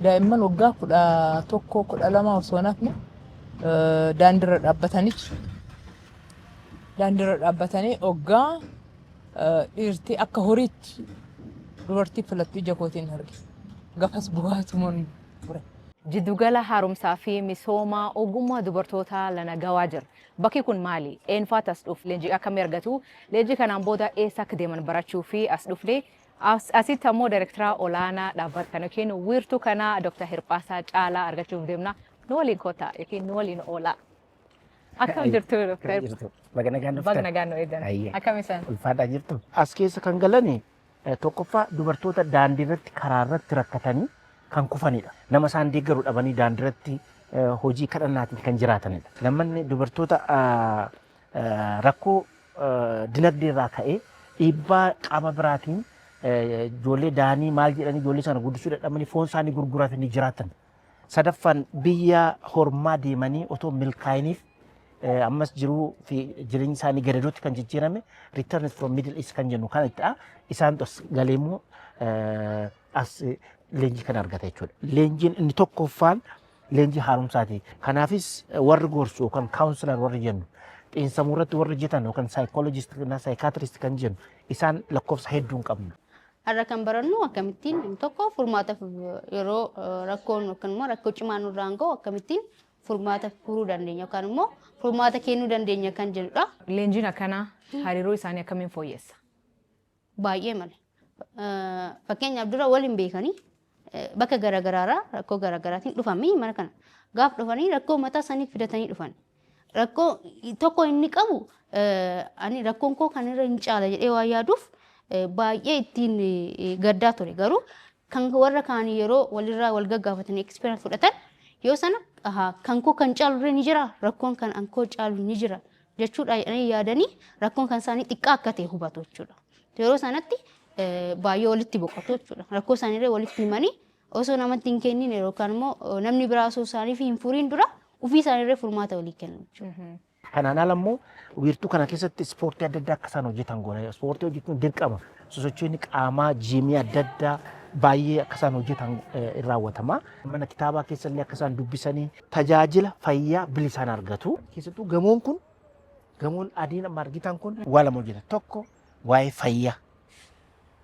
daa'imman waggaa 11 12 osoo nafne daandiirra dhaabbatanii waggaa dhiirtii akka horiitti dubartii filattuu ija kootiin arge. Gafas bu'aatumaan ture. Jiddugala haaromsaa fi misooma ogummaa dubartootaa lana gawaa jira. Bakki kun maali? Eenyufaatu as dhufe? Leenjii akkamii argatu? Leenjii kanaan booda eessa akka deeman barachuu fi as dhufne asitti ammoo Daayirektara olaanaa dhaabbata kana yookiin wiirtuu kanaa Dr. Hirphaasaa Caalaa argachuuf deemna. Nu waliin kottaa yookiin nu waliin oolaa. Akkam jirtu Dr. Bagna gaannoo eedan. Akkam isaan? Ulfaadhaa jirtu. As keessa kan galani tokkoffaa dubartoota daandii irratti karaa irratti rakkatanii kan kufanidha. Nama isaan deeggaru dhabanii daandii irratti hojii kadhannaatiin kan jiraatanidha. Lammanni dubartoota rakkoo dinagdee irraa ka'ee dhiibbaa qaama biraatiin ijoollee daanii maal jedhanii ijoollee sana guddisuu dadhabanii foon isaanii gurguratanii jiraatan. Sadaffaan biyya hormaa deemanii otoo milkaa'iniif ammas jiruu fi jireenyi isaanii gadadootti kan jijjiirame return from middle east kan jennu kan itti isaan galeemmoo as leenjii kan argata jechuudha. Leenjiin inni tokkoffaan leenjii haaromsaati. Kanaafis warri gorsu yookaan kaawunsilar warri jennu xiinsammuu irratti warri hojjetan yookaan saayikoolojist na saayikaatirist kan jennu isaan lakkoofsa hedduu hin qabnu. Har'a kan barannu akkamittiin tokko furmaata yeroo rakkoon yookaan immoo rakkoo cimaa nurraan gahu akkamittiin furmaata furuu dandeenya yookaan immoo furmaata kennuu dandeenya kan jedhudha. Leenjiin akkanaa hariiroo isaanii akkamiin fooyyessa? Baay'ee malee. Fakkeenyaaf dura waliin beekanii bakka garaagaraarraa rakkoo garaagaraatiin dhufanii mana kana gaaf dhufanii rakkoo mataa isaanii fidatanii dhufan. Rakkoo tokko inni qabu ani rakkoon koo kan irra hin caala jedhee waan yaaduuf baay'ee ittiin gaddaa ture garuu kan warra kaanii yeroo walirraa wal gaggaafatanii eksperiyaans fudhatan yoo sana kan koo kan caalu irra ni jira rakkoon kan ankoo caalu ni jira jechuudha yaadanii rakkoon kan isaanii xiqqaa akka ta'e hubatu jechuudha. Yeroo sanatti baay'ee walitti boqotu jechuudha. Rakkoo isaaniirra walitti himanii osoo namatti hin kennin yookaan immoo namni biraa osoo isaaniif hin furiin dura ofii isaaniirra furmaata walii kennu jechuudha. Kanaan ala immoo wiirtuu kana keessatti ispoortii adda addaa akka isaan hojjetan goona. Ispoortii hojjechuun dirqama. Sosochiin qaamaa jiimii adda addaa baay'ee akka isaan hojjetan raawwatama. Mana kitaabaa keessallee akka isaan dubbisanii tajaajila fayyaa bilisaan argatu. Keessattuu gamoon adiin amma argitan kun waa lama hojjeta. Tokko waa'ee fayyaa.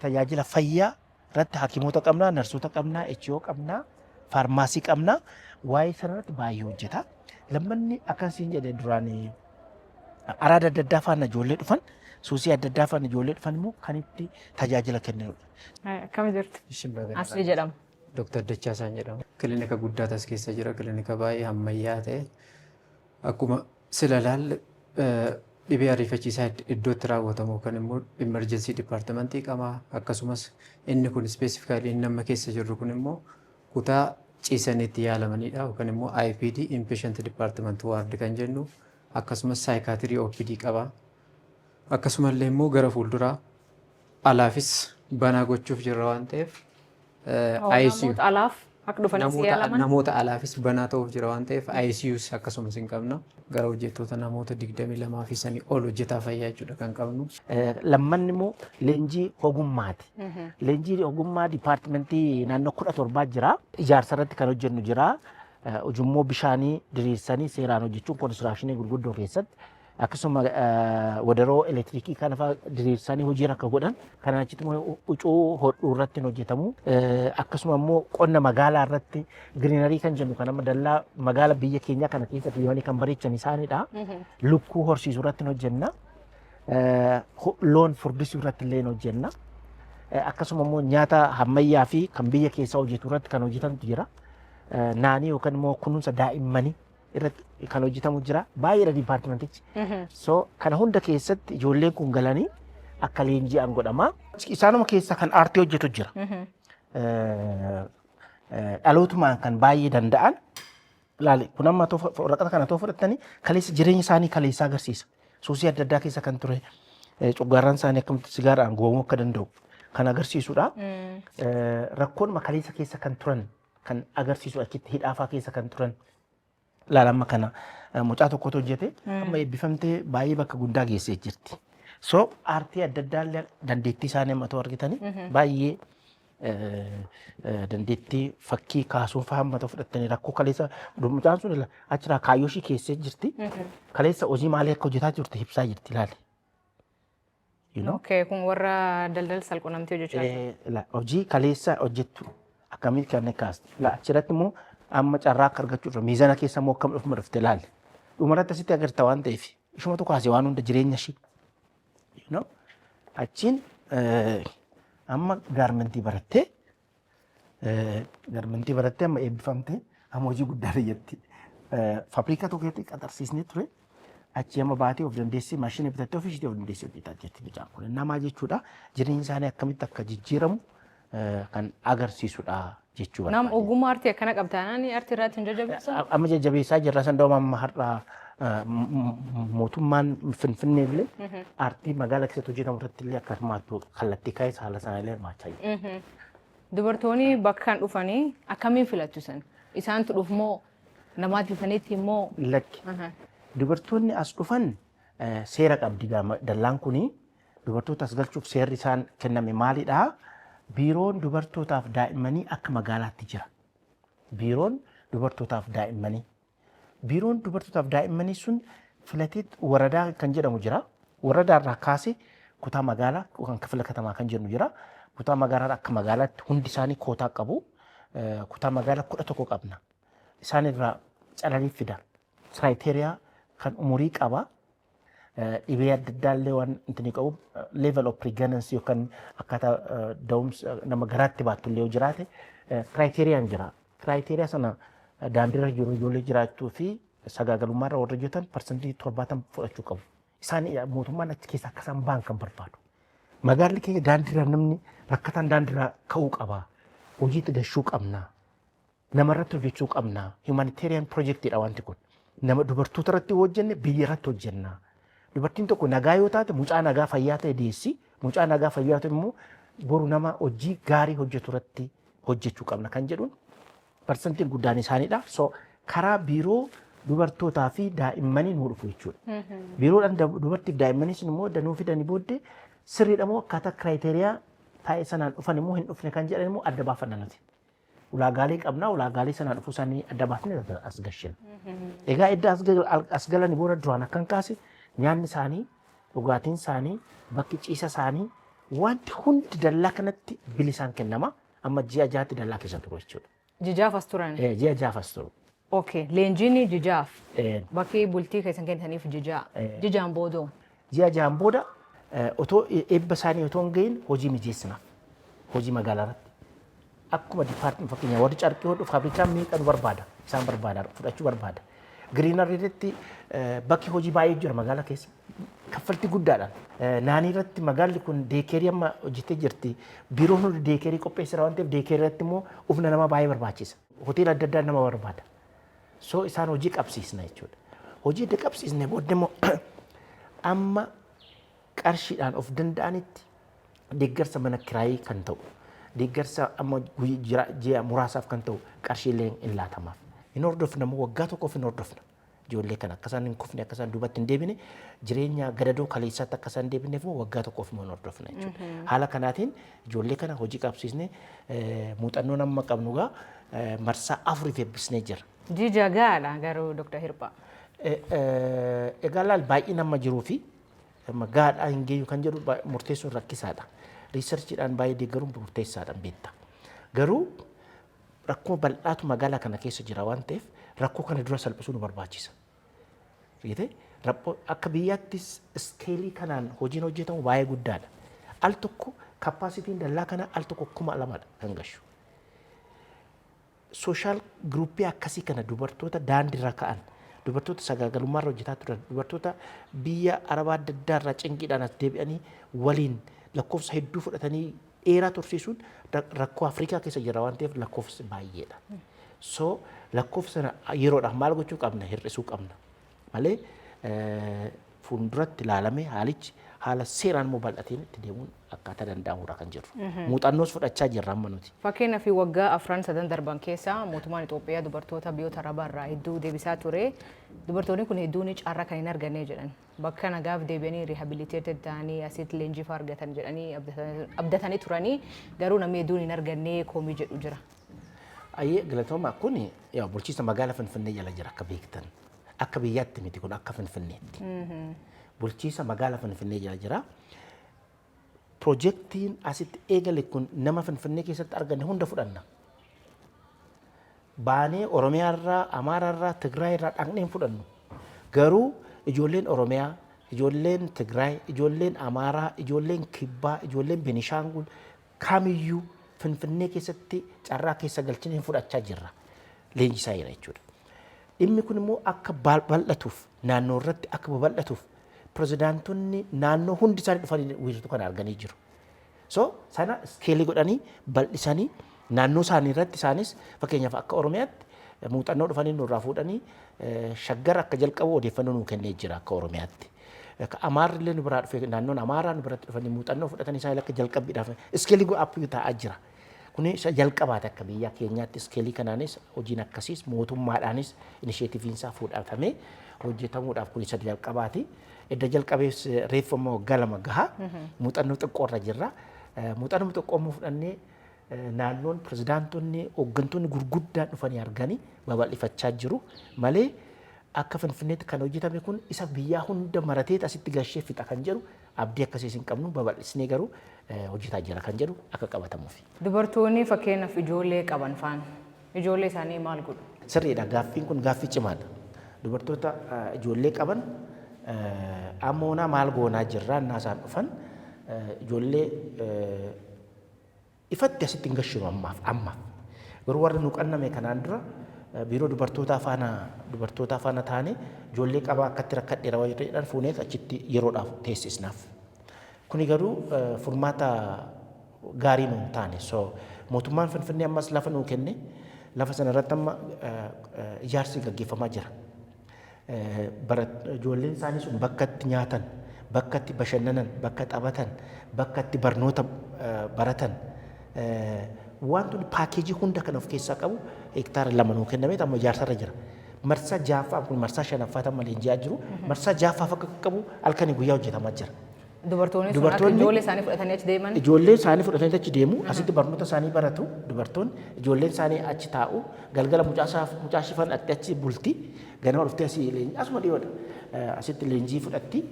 Tajaajila fayyaa irratti hakimoota qabnaa, narsoota qabnaa, HO qabnaa, faarmaasii qabnaa. Waa'ee sanarratti baay'ee hojjeta. Lammanni akkasiin jedhee duraan araada adda addaa faana ijoollee dhufan, suusii adda addaa faana ijoollee dhufan immoo kan itti tajaajila kennanidha. Akkam jirtu? Asli jedhama. Dr. Dachaasaan jedhama. Kilinika guddaa as keessa jira. Kilinika baay'ee ammayyaa ta'e akkuma sila laalle dhibee ariifachiisaa iddootti raawwatamu kan immoo emergency departmentii qaba. Akkasumas inni kun specifically inni amma keessa jirru kun immoo kutaa ciisaniitti yaalamanidha yookaan immoo IPD inpatient department ward kan jennu akkasumas saayikaatirii OPD qaba. Akkasumallee immoo gara fuulduraa alaafis banaa gochuuf jirra waan ta'eef ICU alaaf akka dhufanii yaalaman namoota alaafis banaa ta'uuf jira waan ta'eef ICUs akkasumas hin qabna. Gara hojjettoota namoota 22 fi sanii ol hojjetaa fayyaa jechuudha kan qabnu. Lammanni immoo leenjii ogummaati. Leenjii ogummaa dipaartimentii naannoo 17 jira. Ijaarsa irratti kan hojjennu jira. Ujummoo bishaanii diriirsanii seeraan hojjechuun konistirakshinii gurguddoo keessatti akkasuma wadaroo elektiriikii kana fa'aa diriirsanii hojii akka godhan kana achitti immoo huccuu hodhuu irratti hojjetamu. Akkasuma immoo qonna magaalaa irratti giriinarii kan jennu kan amma dallaa magaalaa biyya keenya kana keessatti deemanii kan bareechan isaanidha. Lukkuu horsiisuu irratti hojjenna. Loon furdisuu irratti illee hojjenna. Akkasuma immoo nyaata ammayyaa fi kan biyya keessaa hojjetu irratti kan hojjetantu jira. Naanii yookaan immoo kunuunsa daa'immanii irratti kan hojjetamu jira. Baay'eedha dipaartimentichi. So kana hunda keessatti ijoolleen kun galanii akka leenji'an godhama. Isaanuma keessa kan aartii hojjetu jira. Dhalootumaan kan baay'ee danda'an ilaali kun amma waraqata kana too fudhatanii kaleessa jireenya isaanii kaleessa agarsiisa. Suusii adda addaa keessa kan ture coggaarraan isaanii akkamitti sigaaraan goomuu akka danda'u kan agarsiisudha. Rakkoon kaleessa keessa kan turan kan agarsiisu achitti hidhaafaa keessa kan turan laalamma kana mucaa tokkotu hojjete amma eebbifamtee baay'ee bakka guddaa geessee jirti. So aartii adda addaa dandeettii isaanii amma ta'u argitanii baay'ee dandeettii fakkii kaasuun faammata fudhattanii rakkoo kaleessa mucaan sun achirraa kaayyoo ishii keessee jirti. Kaleessa hojii maalii akka hojjetaa jirti ibsaa jirti ilaali. Okay, kun warra daldala salquunnamtii hojjechaa hojii kaleessa hojjettu akkamitti kan kaasti. Achirratti immoo amma carraa akka argachuudha miizana keessa immoo akkam dhufuma dhufte ilaali. Dhumarratti asitti agarta waan ta'eef ishumatu kaasee waan hunda jireenya ishii. Achiin amma gaarmentii barattee amma eebbifamtee amma hojii guddaa jirti. Faabirikaa tokko keessatti qaxarsiisnee ture. Achi amma baatee of dandeessee maashina bitattee ofiishitee of dandeessee hojjetaa jirti mucaan kun. Namaa jechuudha jireenyi isaanii akkamitti akka jijjiiramu kan agarsiisudha jechuudha. Nam ogummaa artii akkana qabtaanaan artii irratti hin jajjabeessaa? Amma jajjabeessaa jirra sandooma amma har'aa mootummaan Finfinnee illee artii magaalaa keessatti hojjetamu irratti illee akkasumaatti kallattii kaa'ee haala sana illee hirmaachaa jiru. Dubartoonni bakka kan dhufanii akkamiin filattu san? Isaantu dhufmoo namaatti dhufaniitti immoo? Lakki. Dubartoonni as dhufan seera qabdi dallaan kuni dubartoota as galchuuf seerri isaan kenname maalidhaa? Biiroon dubartootaaf daa'immanii akka magaalaatti jira. Biiroon dubartootaaf daa'immanii. Biiroon dubartootaaf daa'immanii sun filatee waradaa kan jedhamu jira. Waradaarraa kaasee kutaa magaalaa kan kifila katamaa kan jennu jira. Kutaa magaalaa akka magaalaatti hundi isaanii kootaa qabu. Kutaa magaalaa 11 qabna. Isaan irraa calanii fidan. Kiraayiteriyaa kan umurii qaba. Dhibee adda addaa illee waan intini qabu level of pregnancy yookaan akkaataa da'umsa nama garaatti baattu illee yoo jiraate kiraayiteriiyaan jira. Kiraayiteriyaa sana daandiirra jiru ijoollee jiraachuu fi sagaagalummaarra warra hojjetan parsantii 70 fudhachuu qabu. Isaan mootummaan achi keessa akka isaan ba'an kan barbaadu. Magaalli keenya daandiirra namni rakkataan daandiirra ka'uu qaba. Hojiitti gahuu qabna. Namarratti hojjechuu qabna. Humanitarian projectidha wanti kun. Nama dubartoota irratti hojjenne biyya irratti hojjenna. Dubartiin tokko nagaa yoo taate mucaa nagaa fayyaa ta'e deessi. Mucaa nagaa fayyaa ta'e immoo boru nama hojii gaarii hojjetu irratti hojjechuu qabna kan jedhuun parsantiin guddaan isaaniidha. So karaa biiroo dubartootaa fi daa'immanii nu dhufu jechuudha. Biiroodhaan dubartiif daa'immanii sun immoo danuu fidanii booddee sirriidha moo akkaataa kiraayiteriyaa taa'ee sanaan dhufan immoo hin dhufne kan jedhan immoo adda baafanna nuti. Ulaagaalee qabna ulaagaalee sanaan dhufuu isaanii adda baafnee as gashina. Egaa edda as galanii booda duraan akkan kaase nyaanni isaanii dhugaatiin isaanii bakki ciisa isaanii wanti hundi dallaa kanatti bilisaan kennama. Amma ji'a jaatti dallaa keessa turu jechuudha. Jijaaf as turan? Ji'a jaaf as turu. Okay, leenjiin jijaaf. Bakki bultii keessan kennitaniif jijaan boodoo. Ji'a jaan booda otoo eebba isaanii otoo hin gahin hojii mijeessinaaf. Hojii magaalaa irratti. Akkuma dipaartiin fakkeenyaa warri carqii hodhu faabrikaan meeqa nu barbaada isaan barbaada fudhachuu barbaada. Giriinarii irratti bakki hojii baay'ee jira magaalaa keessa. Kaffaltii guddaadhaan. Naanii irratti magaalli kun deekeerii amma hojjetee jirti. Biiroon hundi deekeerii qopheessira waan ta'eef deekeerii irratti immoo humna nama baay'ee barbaachisa. Hoteela adda addaa nama barbaada. So isaan hojii qabsiisna jechuudha. Hojii adda qabsiisnee booddee immoo amma qarshiidhaan of danda'anitti deeggarsa mana kiraayii kan ta'u. Deeggarsa amma ji'a muraasaaf kan ta'u qarshiilee hin laatamaaf. Hin hordofna immoo waggaa tokkoof hin hordofna. Ijoollee kana akka isaan hin kufne akka isaan duubatti hin deebine jireenya gadadoo kaleessaatti akka isaan deebineef immoo waggaa tokkoof hin hordofna jechuudha. Haala kanaatiin ijoollee kana hojii qabsiisnee muuxannoo nama qabnu gaa marsaa 4 eebbisnee jira. Jija gaadha garuu Dr. Hirphaa. Egaa laal baay'ee nama jiruu fi gaadhaa hin geeyyu kan jedhu murteessuun rakkisaadha. Riisarchiidhaan baay'ee deeggaruun murteessaadhaan beekta. Garuu rakkoo bal'aatu magaalaa kana keessa jira waan ta'eef rakkoo kana dura salphisuu nu barbaachisa. Akka biyyaattis iskeelii kanaan hojiin hojjetamu baay'ee guddaadha. Al tokko kappaasitiin dallaa kana al tokko 2,000 kan gashu. Sooshaal giruuppii akkasii kana dubartoota daandiirra ka'an, dubartoota sagaagalummaarra hojjetaa turan, dubartoota biyya arabaa adda addaarraa cinqiidhaan as deebi'anii waliin lakkoofsa hedduu fudhatanii dheeraa tursiisuun rakkoo Afrikaa keessa jira waan ta'eef lakkoofsi baay'eedha. So lakkoofsa sana yeroodhaaf maal gochuu qabna hir'isuu qabna. Malee fuulduratti ilaalamee haalichi haala seeraan immoo bal'ateen itti deemuun akkaataa danda'amudha kan jirru. Muuxannoos fudhachaa jirra amma nuti. Fakkeenyaaf waggaa afran sadan darban keessa mootummaan Itoophiyaa dubartoota biyyoota arabaa irraa hedduu deebisaa ture. Dubartoonni kun hedduun carraa kan hin arganne jedhan. Bakka nagaaf deebi'anii riihabiliteeted ta'anii asitti leenjii fa'aa argatan jedhanii abdatanii turanii garuu namni hedduun hin arganne komii jedhu jira. Ayyee galatooma kun bulchiinsa magaalaa Finfinnee jala jira akka beektan. Akka biyyaatti miti kun akka Finfinneetti. Bulchiinsa magaalaa Finfinnee jala jira. Piroojeektiin asitti eegale kun nama Finfinnee keessatti arganne hunda fudhanna. Baanee Oromiyaa irraa, Amaaraa irraa, Tigraay irraa dhaqnee fudhannu. Garuu ijoolleen Oromiyaa, ijoolleen Tigraay, ijoolleen Amaaraa, ijoolleen Kibbaa, ijoolleen Benishaangul kamiyyuu Finfinnee keessatti carraa keessa galchinee fudhachaa jirra. Leenjisaa jira jechuudha. Dhimmi kun immoo akka bal'atuuf naannoo irratti akka babal'atuuf pirezidaantonni naannoo hundi isaanii dhufanii wiirtuu kana arganii jiru. So sana iskeelii godhanii bal'isanii naannoo isaanii irratti isaanis fakkeenyaaf akka Oromiyaatti muuxannoo dhufanii nurraa fuudhanii shaggar akka jalqabu odeeffannoo nuu kennee jira akka Oromiyaatti. Amaarri illee nu biraa dhufee naannoon Amaaraa nu biratti dhufanii muuxannoo fudhatanii isaan akka jalqabbiidhaaf iskeelii godhaappii taa'aa jira. Kun jalqabaate akka biyya keenyaatti iskeelii kanaanis hojiin akkasiis mootummaadhaanis inisheetiiviin isaa fudhatamee hojjetamuudhaaf kun isa jalqabaati. Edda jalqabees reeffa immoo waggaa lama gaha muuxannoo xiqqoo irra jirra. Muuxannoo xiqqoo immoo fudhannee naannoon pirezidaantonni hooggantoonni gurguddaan dhufanii arganii babal'ifachaa jiru malee akka Finfinneetti kan hojjetame kun isa biyyaa hunda maratee asitti gashee fixa kan jedhu abdii akkasiis hin qabnu babal'isnee garuu hojjetaa jira kan jedhu akka qabatamuuf. Dubartoonni fakkeenyaaf ijoollee qaban faan ijoollee isaanii maal godhu? Sirriidha gaaffiin kun gaaffii cimaadha. Dubartoota ijoollee qaban ammoonaa maal goonaa jirraa innaa isaan dhufan ijoollee ifatti asitti hin gashinu ammaaf. Garuu warri nu qanname kanaan dura biiroo dubartootaa faana taane ijoollee qabaa akkatti rakkadheera jedhan fuunee achitti yeroodhaaf teessisnaaf. Kuni garuu furmaata gaarii nu hin taane. So mootummaan Finfinnee ammas lafa nuu kenne lafa sana irratti amma ijaarsi gaggeeffamaa jira. Ijoolleen isaanii sun bakka itti nyaatan, bakka itti bashannanan, bakka taphatan, bakka itti barnoota baratan wantoonni paakeejii hunda kan of keessaa qabu hektaara 2 nuu kennamee amma ijaarsarra jira. Marsaa 6ffaa kun marsaa 5ffaa amma leenji'aa jiru. Marsaa 6ffaa akka qabu halkanii guyyaa hojjetamaa jira. Dubartoonni sun akka ijoollee isaanii fudhatanii achi deeman? Ijoollee isaanii fudhatanii achi deemu. Asitti barnoota isaanii baratu. Dubartoonni ijoolleen isaanii achi taa'u. Galgala mucaashifan achi bulti. Ganama dhuftee asii leenjii asuma dhiyoodha. Asitti leenjii fudhatti.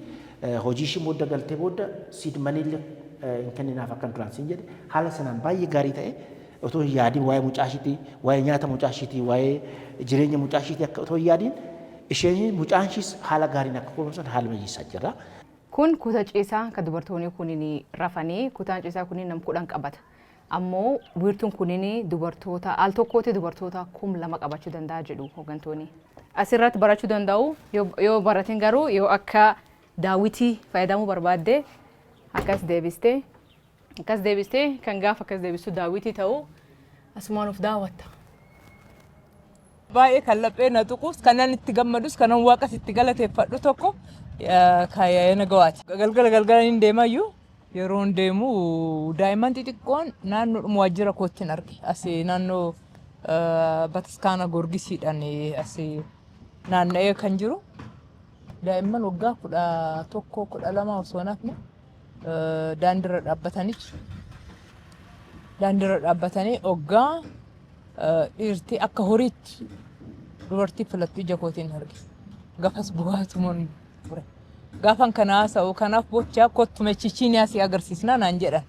Hojii ishii booda galtee booda siidmaniillee hin kenninaaf akka duraan siin jedhe haala sanaan baay'ee gaarii ta'e otoo hin yaadiin waa'ee mucaashiitii, waa'ee nyaata mucaashiitii, waa'ee jireenya mucaashiitii akka otoo hin yaadiin isheen mucaashiis haala gaariin akka kunuunsan haala mijeessaa jira. Kun kutaa ciisaa kan dubartoonni kunniin rafanii kutaan ciisaa kunniin nam 10 qabata. Ammoo wiirtuun kunniin dubartoota al tokkootti dubartoota 2,000 qabachuu danda'a jedhu hooggantoonni. Asirratti barachuu danda'u yoo baratin garuu yoo akka daawwitii fayyadamuu barbaadde akkas deebistee kan gaafa akkas deebistu daawwitii ta'uu asumaan of daawwatta. Baay'ee kan laphee na tuqus kanan itti gammadus kanan waaqas itti galateeffadhu tokko kaayyaa nagawaati. Galgala hin deemayyuu yeroo hin deemu daa'imman xixiqqoon naannoodhuma waajjira kootti hin arge. Asii naannoo Bataskaana Goorgisiidhaan asii naanna'ee kan jiru. Daa'imman waggaa 11 12 osoo nafne daandiirra dhaabbatanii waggaa dhiirtii akka horiitti dubartii filattuu ija kootiin arge. Gaafas bu'aatumoon ture. Gaafan kana haasa'u kanaaf bochaa kottu mechichiin asii agarsiisnaa naan jedhan.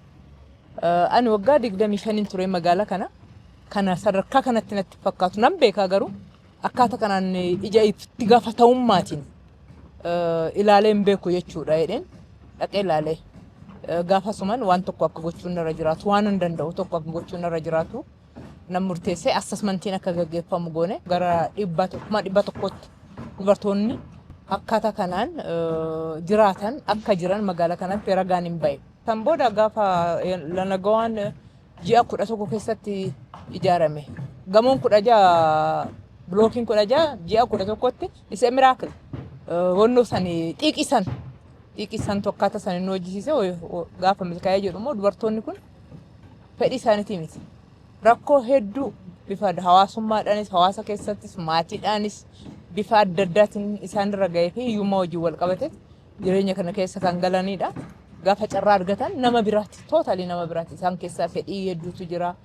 Ani waggaa 25 ture magaalaa kana sadarkaa kanatti natti fakkaatu nan beekaa garuu akkaataa kanaan ija itti gaafatamummatiin ilaaleen beeku jechuudha jedheen dhaqee ilaalee gaafasuman waan tokko akka gochuun irra jiraatu waan hin danda'u tokko akka gochuun irra jiraatu nan murteessee assessmentiin akka gaggeeffamu goone gara 100tti dubartoonni akkaataa kanaan jiraatan akka jiran magaalaa kanatti ragaan hin bahe. Kan booda gaafa lanagawaan ji'a 11 keessatti ijaarame gamoon 16 blookiin 16 ji'a 11tti isa miraakil wannoo sanii xiiqisan xiqqisaan tokkaata san inni hojjisiise gaafa milkaa'ee jedhu immoo dubartoonni kun fedhii isaaniitii miti. Rakkoo hedduu bifa hawaasummaadhaanis hawaasa keessattis maatiidhaanis bifa adda addaatiin isaanirra gahee fi hiyyummaa wajjin wal qabate jireenya kana keessa kan galanidha. Gaafa carraa argatan nama biraatti tootaalii nama biraatti isaan keessaa fedhii hedduutu jira.